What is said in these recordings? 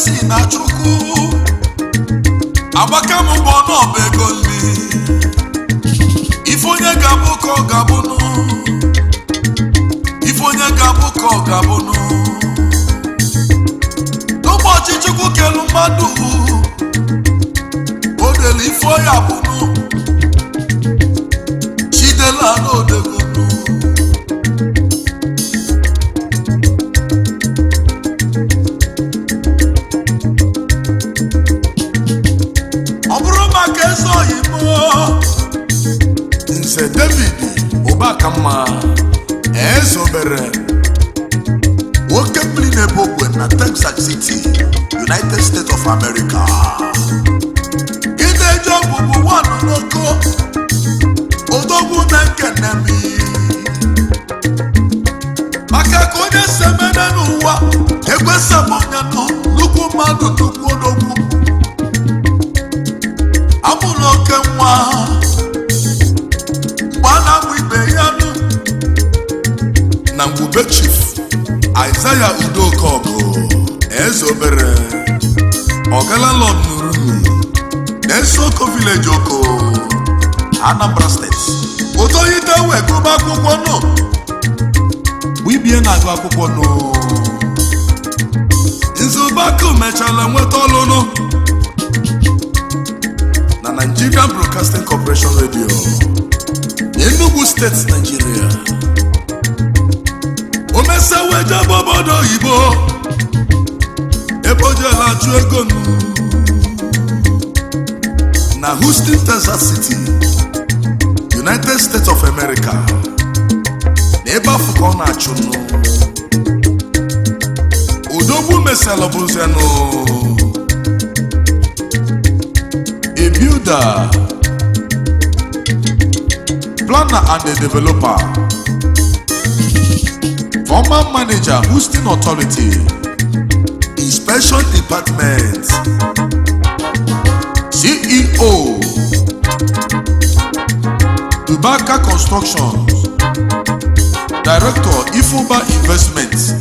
si na Chukwu agbaka m mbọ n'ọba ego nri ife onye ga-abụ ka ọ ga-abụnụ ife onye ga-abụ ka ọ ga-abụnụ n'ụbọchị Chukwu kelu mmadụ o delu ife ya bụnụ chidela n'odegonu Nze David Obakama ezobere nwoke mmiri na-ebe ogwe na Texas City, United States of America. Ide eji ọgwụgwụ nwanụ n'oko odogwu na nkenemi maka ka onye semene n'ụwa egwesemọnya nnukwu mmadụ nnukwu odogwu amụrụ oke nwa mgbe ibe ya nụ na Ngwube Chief Isaiah Udokogo ezobere Ogalalon Nurumi N'Esoko Village Oko Anambra State otoyite wegụba akwụkwọ nụ wibie na-agụ akwụkwọ nụ Nzubakụ mechala nweta ọlụnụ na Nigerian Broadcasting Corporation Radio Enugu State, Nigeria. Omese weje bobodo oyibo eboje la ju ego na Houston, Texas City, United States of America. N'ebe afọ ka ọ na-achụ nụ odogwu mesala bụzenu a builder, planner and a developer, former manager Houston Authority, Inspection Department, CEO, Dubaka Construction, Director Ifuba Investments,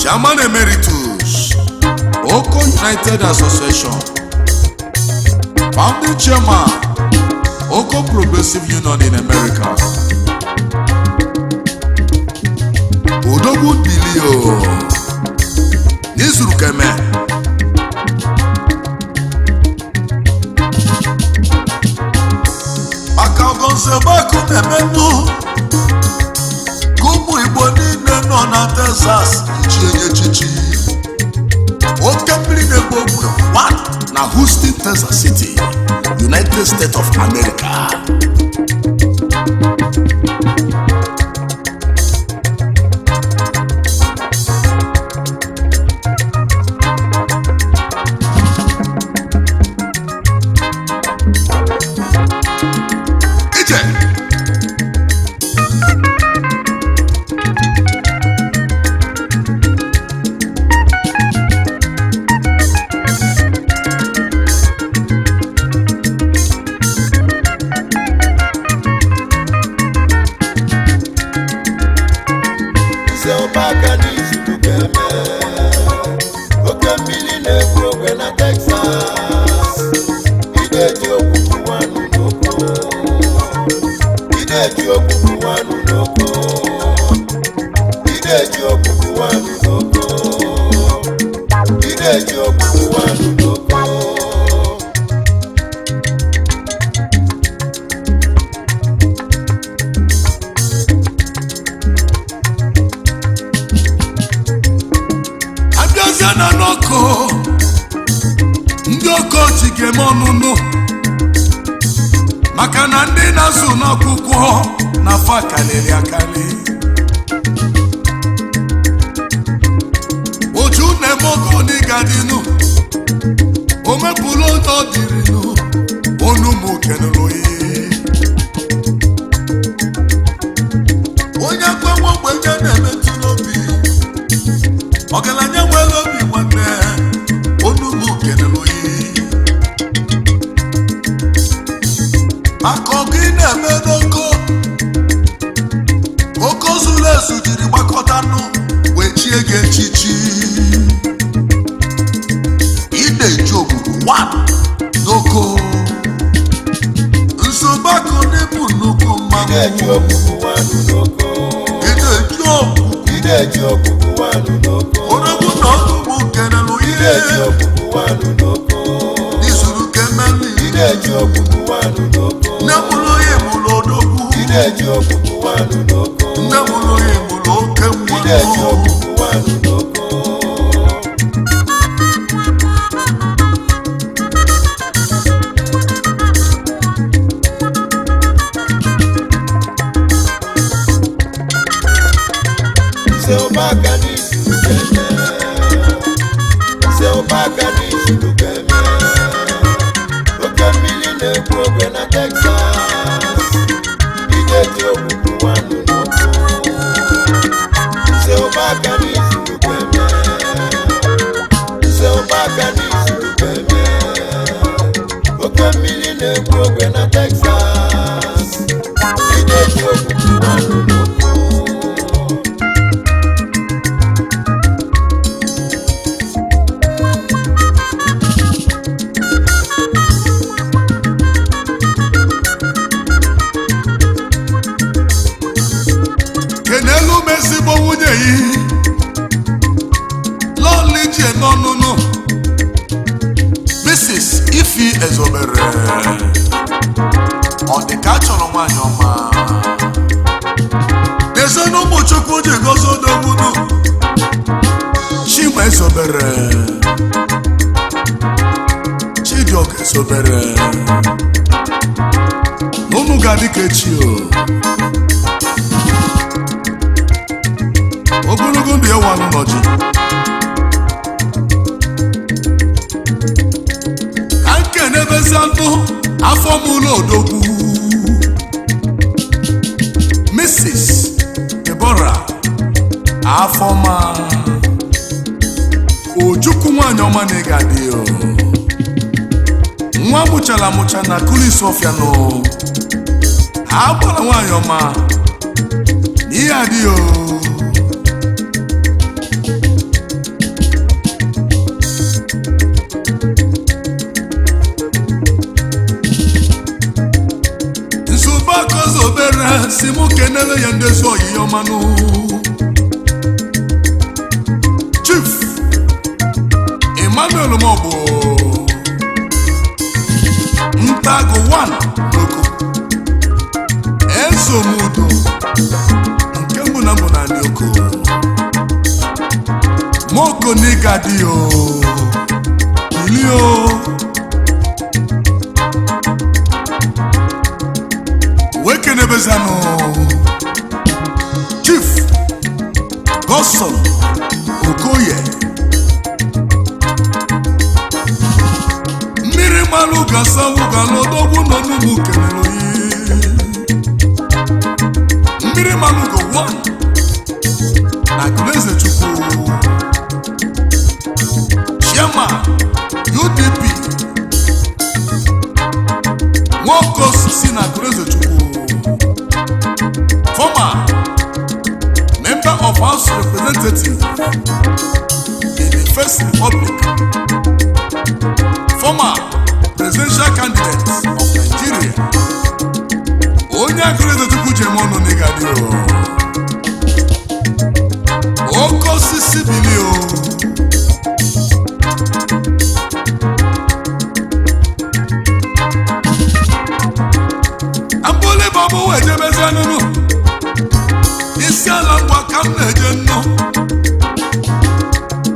Chairman Emeritus, Oko United Association, Founding Chairman, Oko Progressive Union in America. Odogwu Bilio Nizuru Keme Aka Ogonsebaku Nemenu Kumu Igbo niile nọ na Texas Ichienye Chichi Oke mmiri na-egbu ogwe 1 na Houston, Texas City, United States of America. Ndị okochi ga-eme ọnụnụ maka na ndị na-azụ n'akwụkwọ na fa kalịrị akali oju na-eme ogo n'ịga dịnụ o mepụrụ oge ọ dịrịnụ onu m kenụrụ onye kwenwe ogbenye na-emetụ n'obi ọgaranya nwere obi nwanne onu m kenụrụ maka ọgụ ị na-eme n'oko oko zuru ezu jiri gbakọta nụ wee chie gị echichi Ideji okuku wanu loko. Ideji okuku wanu loko. Onogu na ọdụmụ kenelu ihe. Ideji okuku wanu loko. Isuru kemeli. Ideji okuku wanu loko. Nemụlụ ihe mụlụ odogwu. Ideji okuku wanu loko. Nemụlụ ihe mụlụ oke mmanụ. Ideji okuku wanu loko. Mrs. Ifi Ezobere ọ dị ka a chọrọ nwanyị ọma n'ezo n'ụmụ Chukwu ji gozo odogwunu Chima Ezobere Chijioke Ezobere n'ụnụ ga-adị ka echi ogologo ndụ ya wanụ n'ọjị n'ebezanụ afọ m ụlọ odogwu Mrs. Deborah Afọma Ojukwu nwanyị ọma na-ega dị nwa mụchara amụcha na Kulis Ọfịanụ ha gbara nwanyị ọma n'ihe adịghị si mụ kenele ya ndezi oyiyi ọmanụ Chief Emmanuel Mobo Ntago 1 Loko Ezomudo nke mbụ na mbụ na Nioko Moko Nigadio Ilio Wekenebezano Chief Godson Okoye mmiri mmanụ gasawu galodogwu nọ n'ugwu kelere oyi mmiri mmanụ go 1 na Glaze Chukwu Chairman UDP Nwokos si na Glaze Chukwu former member of House Representative in the First Republic, former presidential candidate of Nigeria, onye Glaze Chukwu Jemono Negadio, Oko Sisi Bilio, Ambole Babu Ejebezanunu. Isi ala ngwa ka m na-eje nnọọ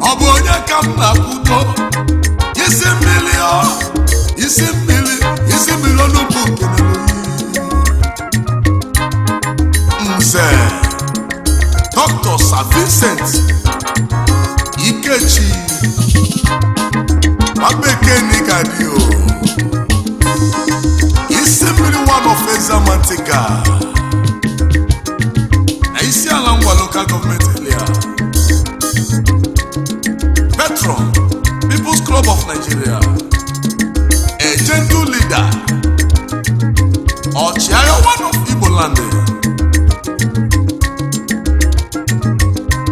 ọ bụ onye ka m na-akwụdo isi mmiri onugbu Nze Dr. Sir Vincent Ikechi Babekenigadio isi mmiri one of Ezamantika isi ala ngwa local government area Petron People's Club of Nigeria a gentle leader Ọchịagha one of Igbo land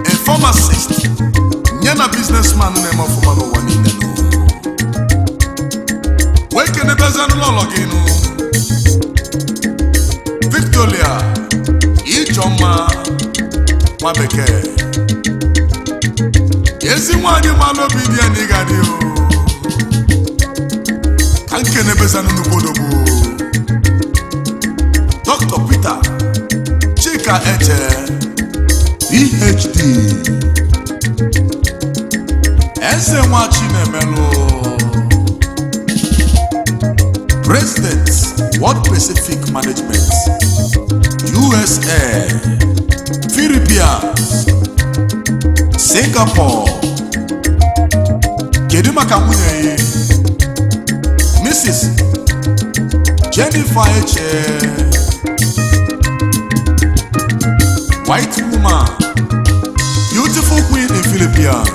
a pharmacist nyena businessman na-eme ọfụma n'ụwa niile wee kenebezanụ ụlọ gị Victoria Ijoma nwa bekee ezi nwanyị malụ obi dị ya n'ịgadị o ka nkene bezanụ n'ugbodogbo Dr. Peter Chika Eche PhD Eze nwa Chinemelu President World Pacific Management USA Philippines Singapore kedu maka nwunye Mrs. Jennifer Eche white woman beautiful queen in Philippines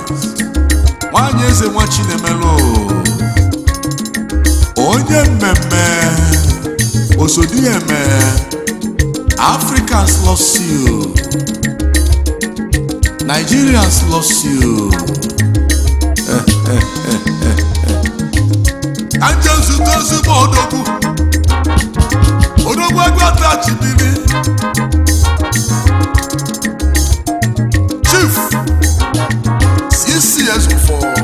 nwanyị eze nwa Chinemelu onye mmemme osodieme Africans lost you Nigerians lost you Anjelsu tozu odogwu agwata chibiri Chief CCS before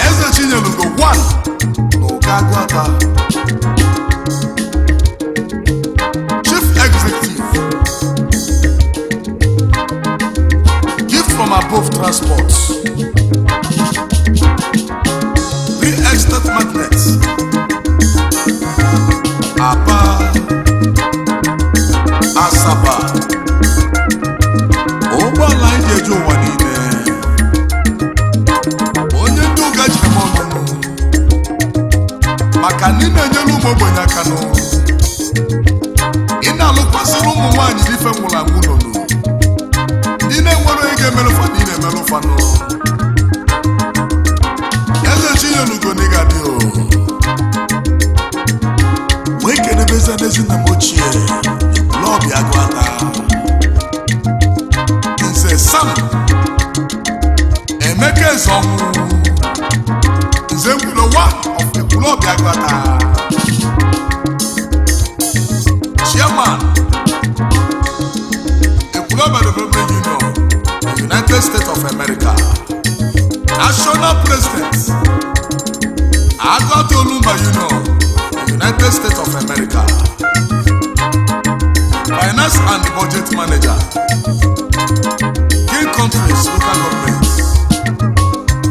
Eze Chinyelugo 1 n'Okagwata Chief Executive Gift from Above Transport Re-Estate Magnets Aba Asaba ụgbọala anyị eji ụwa niile onye ndị ụga ji eme ọnụnụ maka ndị na-enyere ụmụ ogbenye aka n'ụlọ ị na-alụkwasịrị ụmụ nwaanyị ife nwụrụ anwụ n'ụlọ ndị na-enwere onye ga-emerụfa na ị na-emerụfa n'ụlọ Eze Chinyelugo n'ịgadị o wee kedebeze n'ezinụlọ m ochie Lọbi Agwata Nze Sam Emeka Ezonwu Nze Nkwulowa of Lọbi Agwata Chairman Ekwulọba Development Union United States of America National President Agwata Olumba Union United States of America Finance and Budget Manager King Countries Local Government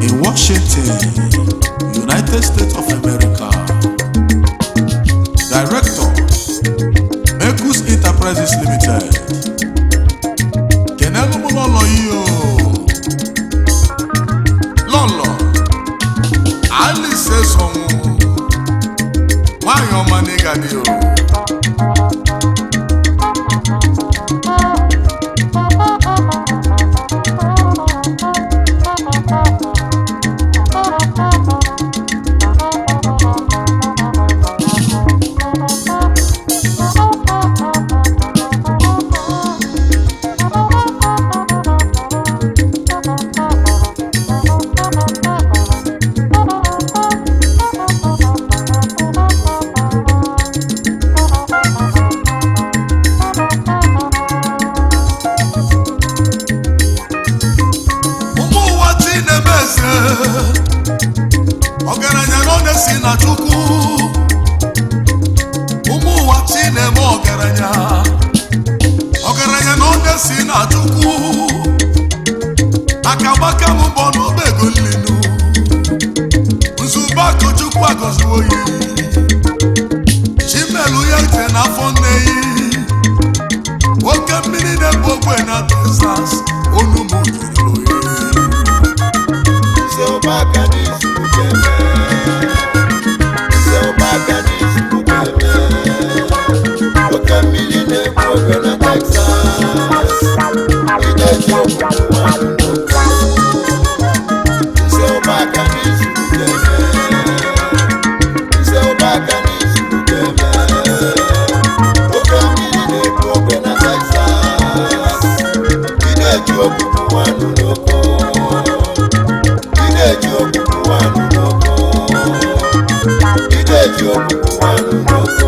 in Washington, United States of America Director Mekus Enterprises Limited Kenelu Mulolo Iyo Lolo Alice Ezonwu nwanyị ọma n'ịgadị o ọgaranya n'one si na Chukwu ụmụ ụwa Chineme ọgaranya n'one si na Chukwu akagbaka m mbọ n'ọba ego nlinu nzube akụ Chukwu agọziwo oyi Chimelu ya ite n'afọ nne yi oke mmiri na-egbu ogbe na Texas onu m jiri oyi Ide wanụ n'oko